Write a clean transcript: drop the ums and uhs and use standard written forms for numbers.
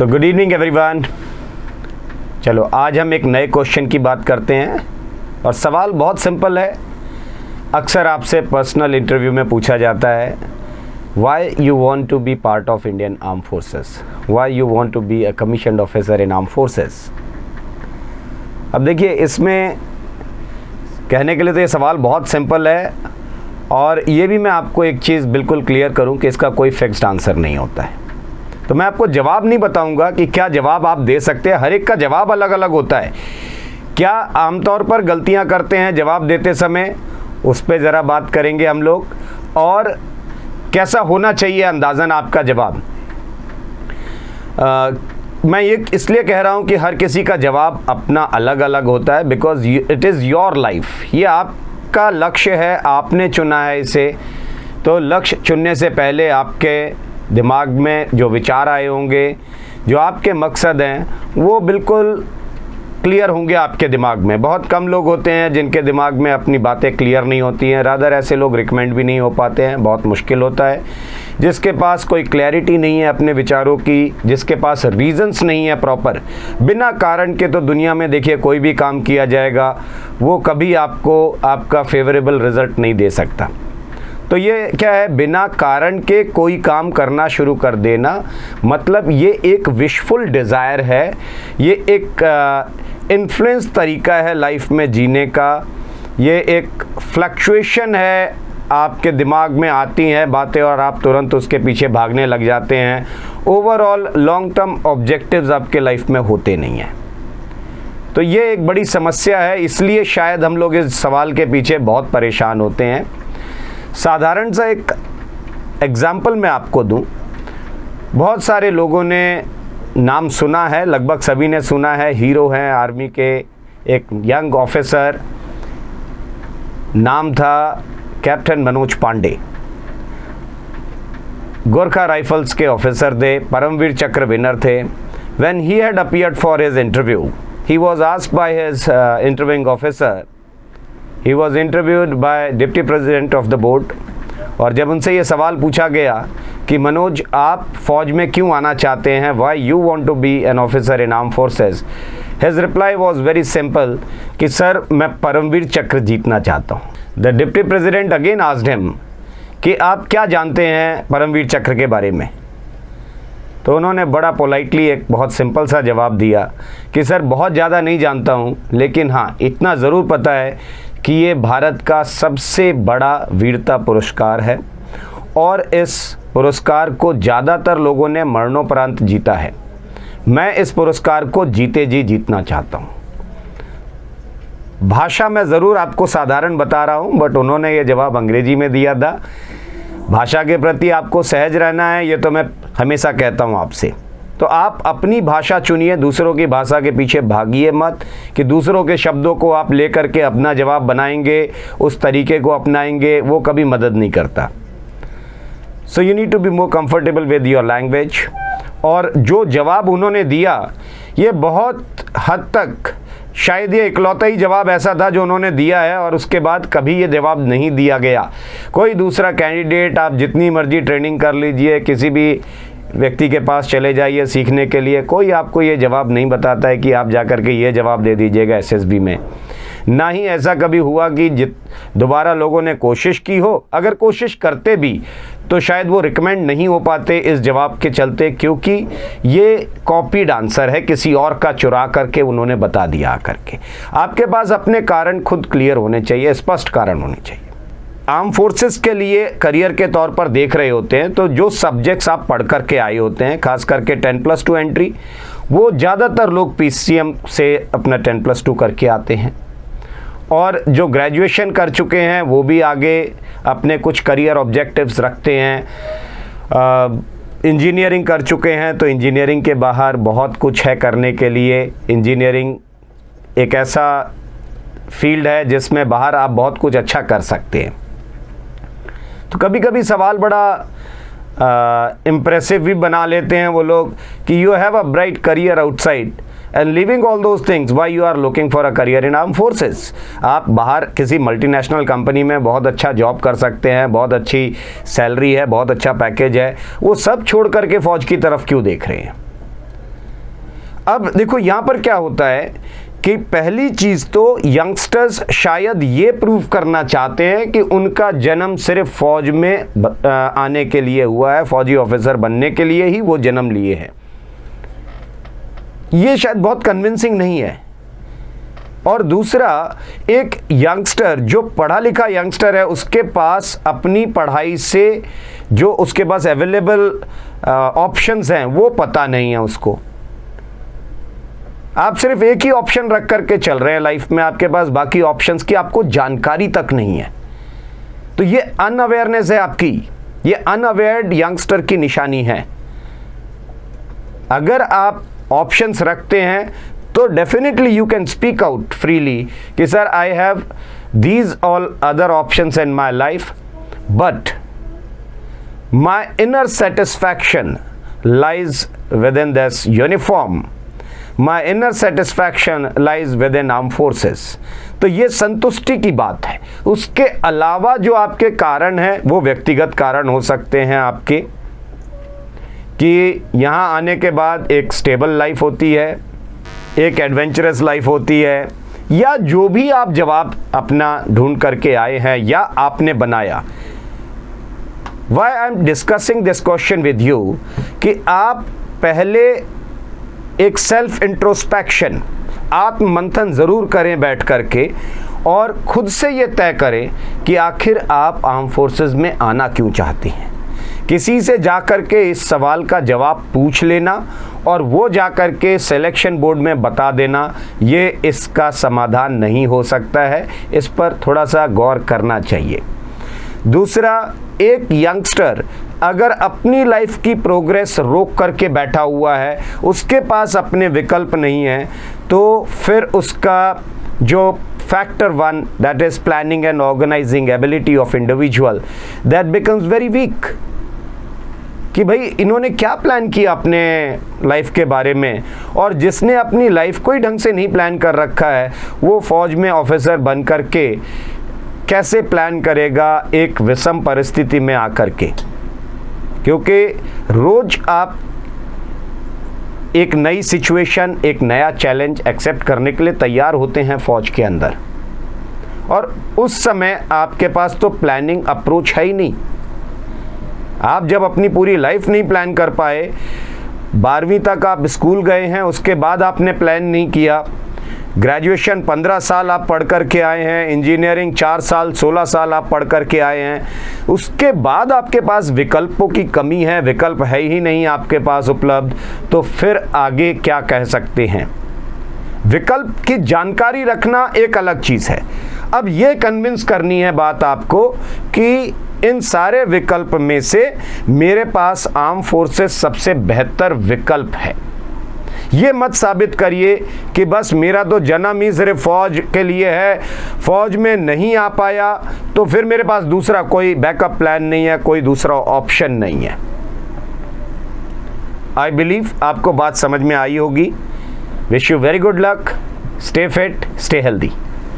So good evening everyone. चलो आज हम एक नए क्वेश्चन की बात करते हैं और सवाल बहुत सिंपल है। अक्सर आपसे पर्सनल इंटरव्यू में पूछा जाता है, why you want to be part of Indian arm forces, why you want to be a commissioned officer in arm forces. अब देखिए, इसमें कहने के लिए तो ये सवाल बहुत सिंपल है और ये भी मैं आपको एक चीज़ बिल्कुल क्लियर करूं कि इसका कोई फिक्स्ड आंसर नहीं होता है। तो मैं आपको जवाब नहीं बताऊंगा कि क्या जवाब आप दे सकते हैं, हर एक का जवाब अलग अलग होता है। क्या आमतौर पर गलतियां करते हैं जवाब देते समय, उस पर ज़रा बात करेंगे हम लोग, और कैसा होना चाहिए अंदाज़न आपका जवाब। मैं ये इसलिए कह रहा हूं कि हर किसी का जवाब अपना अलग अलग होता है, because it is your life. ये आपका लक्ष्य है, आपने चुना है इसे। तो लक्ष्य चुनने से पहले आपके दिमाग में जो विचार आए होंगे, जो आपके मकसद हैं, वो बिल्कुल क्लियर होंगे आपके दिमाग में। बहुत कम लोग होते हैं जिनके दिमाग में अपनी बातें क्लियर नहीं होती हैं, रादर ऐसे लोग रिकमेंड भी नहीं हो पाते हैं, बहुत मुश्किल होता है। जिसके पास कोई क्लैरिटी नहीं है अपने विचारों की, जिसके पास रीजंस नहीं है प्रॉपर, बिना कारण के तो दुनिया में देखिए कोई भी काम किया जाएगा, वो कभी आपको आपका फेवरेबल रिजल्ट नहीं दे सकता। तो ये क्या है, बिना कारण के कोई काम करना शुरू कर देना, मतलब ये एक विशफुल डिज़ायर है, ये एक इन्फ्लुएंस तरीका है लाइफ में जीने का, ये एक फ्लक्चुएशन है, आपके दिमाग में आती हैं बातें और आप तुरंत उसके पीछे भागने लग जाते हैं। ओवरऑल लॉन्ग टर्म ऑब्जेक्टिव्स आपके लाइफ में होते नहीं हैं। तो ये एक बड़ी समस्या है, इसलिए शायद हम लोग इस सवाल के पीछे बहुत परेशान होते हैं। साधारण सा एक एग्जाम्पल मैं आपको दूं। बहुत सारे लोगों ने नाम सुना है, लगभग सभी ने सुना है, हीरो हैं आर्मी के, एक यंग ऑफिसर, नाम था कैप्टन मनोज पांडे। गोरखा राइफल्स के ऑफिसर थे, परमवीर चक्र विनर थे। When he had appeared for his interview, he was asked by his interviewing officer, he was interviewed bye deputy president of the board. और जब उनसे ये सवाल पूछा गया कि मनोज आप फौज में क्यों आना चाहते हैं, why you want to be an officer in arm forces, his reply was very simple कि सर मैं परमवीर चक्र जीतना चाहता हूँ। The deputy president again asked him कि आप क्या जानते हैं परमवीर चक्र के बारे में। तो उन्होंने बड़ा पोलाइटली एक बहुत सिंपल सा जवाब दिया कि सर बहुत ज़्यादा नहीं जानता हूँ, लेकिन हाँ इतना ज़रूर पता है कि ये भारत का सबसे बड़ा वीरता पुरस्कार है और इस पुरस्कार को ज़्यादातर लोगों ने मरणोपरांत जीता है। मैं इस पुरस्कार को जीते जी जीतना चाहता हूँ। भाषा मैं ज़रूर आपको साधारण बता रहा हूँ, बट उन्होंने ये जवाब अंग्रेजी में दिया था। भाषा के प्रति आपको सहज रहना है, ये तो मैं हमेशा कहता हूँ आपसे। तो आप अपनी भाषा चुनिए, दूसरों की भाषा के पीछे भागिए मत कि दूसरों के शब्दों को आप लेकर के अपना जवाब बनाएंगे, उस तरीके को अपनाएंगे, वो कभी मदद नहीं करता। So you need to be more comfortable with your language. और जो जवाब उन्होंने दिया, ये बहुत हद तक शायद ये इकलौता ही जवाब ऐसा था जो उन्होंने दिया है और उसके बाद कभी ये जवाब नहीं दिया गया। कोई दूसरा कैंडिडेट, आप जितनी मर्जी ट्रेनिंग कर लीजिए, किसी भी व्यक्ति के पास चले जाइए सीखने के लिए, कोई आपको ये जवाब नहीं बताता है कि आप जाकर के ये जवाब दे दीजिएगा एसएसबी में। ना ही ऐसा कभी हुआ कि दोबारा लोगों ने कोशिश की हो। अगर कोशिश करते भी तो शायद वो रिकमेंड नहीं हो पाते इस जवाब के चलते, क्योंकि ये कॉपीड आंसर है, किसी और का चुरा करके उन्होंने बता दिया करके। आपके पास अपने कारण खुद क्लियर होने चाहिए, स्पष्ट कारण होने चाहिए। आर्म फोर्सेस के लिए करियर के तौर पर देख रहे होते हैं तो जो सब्जेक्ट्स आप पढ़ करके आए होते हैं, खास करके 10+2 एंट्री, वो ज़्यादातर लोग पीसीएम से अपना 10+2 करके आते हैं। और जो ग्रेजुएशन कर चुके हैं वो भी आगे अपने कुछ करियर ऑब्जेक्टिव्स रखते हैं। इंजीनियरिंग कर चुके हैं तो इंजीनियरिंग के बाहर बहुत कुछ है करने के लिए। इंजीनियरिंग एक ऐसा फील्ड है जिसमें बाहर आप बहुत कुछ अच्छा कर सकते हैं। तो कभी कभी सवाल बड़ा इम्प्रेसिव भी बना लेते हैं वो लोग कि you have a bright career outside and living all those things, why you are looking for a career in arm forces. आप बाहर किसी मल्टीनेशनल कंपनी में बहुत अच्छा जॉब कर सकते हैं, बहुत अच्छी सैलरी है, बहुत अच्छा पैकेज है, वो सब छोड़ करके फौज की तरफ क्यों देख रहे हैं? अब देखो यहाँ पर क्या होता है कि पहली चीज़ तो यंगस्टर्स शायद ये प्रूव करना चाहते हैं कि उनका जन्म सिर्फ फौज में आने के लिए हुआ है, फौजी ऑफिसर बनने के लिए ही वो जन्म लिए हैं। ये शायद बहुत कन्विंसिंग नहीं है। और दूसरा, एक यंगस्टर जो पढ़ा लिखा यंगस्टर है, उसके पास अपनी पढ़ाई से जो उसके पास अवेलेबल ऑप्शंस हैं वो पता नहीं है उसको। आप सिर्फ एक ही ऑप्शन रख करके चल रहे हैं लाइफ में, आपके पास बाकी ऑप्शंस की आपको जानकारी तक नहीं है। तो ये अनअवेयरनेस है आपकी, ये अनअवेयर्ड यंगस्टर की निशानी है। अगर आप ऑप्शंस रखते हैं तो definitely you can speak out freely कि sir I have these all other options in my life, but my inner satisfaction lies within this uniform, my inner satisfaction lies within arm forces. तो ये संतुष्टि की बात है। उसके अलावा जो आपके कारण हैं वो व्यक्तिगत कारण हो सकते हैं आपके, कि यहाँ आने के बाद एक स्टेबल लाइफ होती है, एक एडवेंचरस लाइफ होती है, या जो भी आप जवाब अपना ढूंढ करके आए हैं या आपने बनाया। Why I am discussing this question with you कि आप पहले एक सेल्फ इंट्रोस्पेक्शन, आत्म मंथन ज़रूर करें बैठ करके, और खुद से ये तय करें कि आखिर आप आर्म फोर्सेस में आना क्यों चाहते हैं। किसी से जाकर के इस सवाल का जवाब पूछ लेना और वो जाकर के सिलेक्शन बोर्ड में बता देना, ये इसका समाधान नहीं हो सकता है। इस पर थोड़ा सा गौर करना चाहिए। दूसरा, एक यंगस्टर अगर अपनी लाइफ की प्रोग्रेस रोक करके बैठा हुआ है, उसके पास अपने विकल्प नहीं है, तो फिर उसका जो factor 1 that is planning and organising ability of individual, that becomes very weak. कि भाई इन्होंने क्या प्लान किया अपने लाइफ के बारे में, और जिसने अपनी लाइफ को ही ढंग से नहीं प्लान कर रखा है वो फौज में ऑफिसर बन करके कैसे प्लान करेगा एक विषम परिस्थिति में आकर के। क्योंकि रोज आप एक नई सिचुएशन, एक नया चैलेंज एक्सेप्ट करने के लिए तैयार होते हैं फौज के अंदर, और उस समय आपके पास तो प्लानिंग अप्रोच है ही नहीं। आप जब अपनी पूरी लाइफ नहीं प्लान कर पाए, 12वीं तक आप स्कूल गए हैं, उसके बाद आपने प्लान नहीं किया, ग्रेजुएशन 15 साल आप पढ़ कर के आए हैं, इंजीनियरिंग 4 साल 16 साल आप पढ़ कर के आए हैं, उसके बाद आपके पास विकल्पों की कमी है, विकल्प है ही नहीं आपके पास उपलब्ध, तो फिर आगे क्या कह सकते हैं। विकल्प की जानकारी रखना एक अलग चीज़ है। अब ये कन्विंस करनी है बात आपको कि इन सारे विकल्प में से मेरे पास आर्म फोर्सेस सबसे बेहतर विकल्प है। ये मत साबित करिए कि बस मेरा तो जन्म ही सिर्फ फौज के लिए है, फौज में नहीं आ पाया तो फिर मेरे पास दूसरा कोई बैकअप प्लान नहीं है, कोई दूसरा ऑप्शन नहीं है। आई बिलीव आपको बात समझ में आई होगी। Wish you very good luck, stay fit, stay healthy.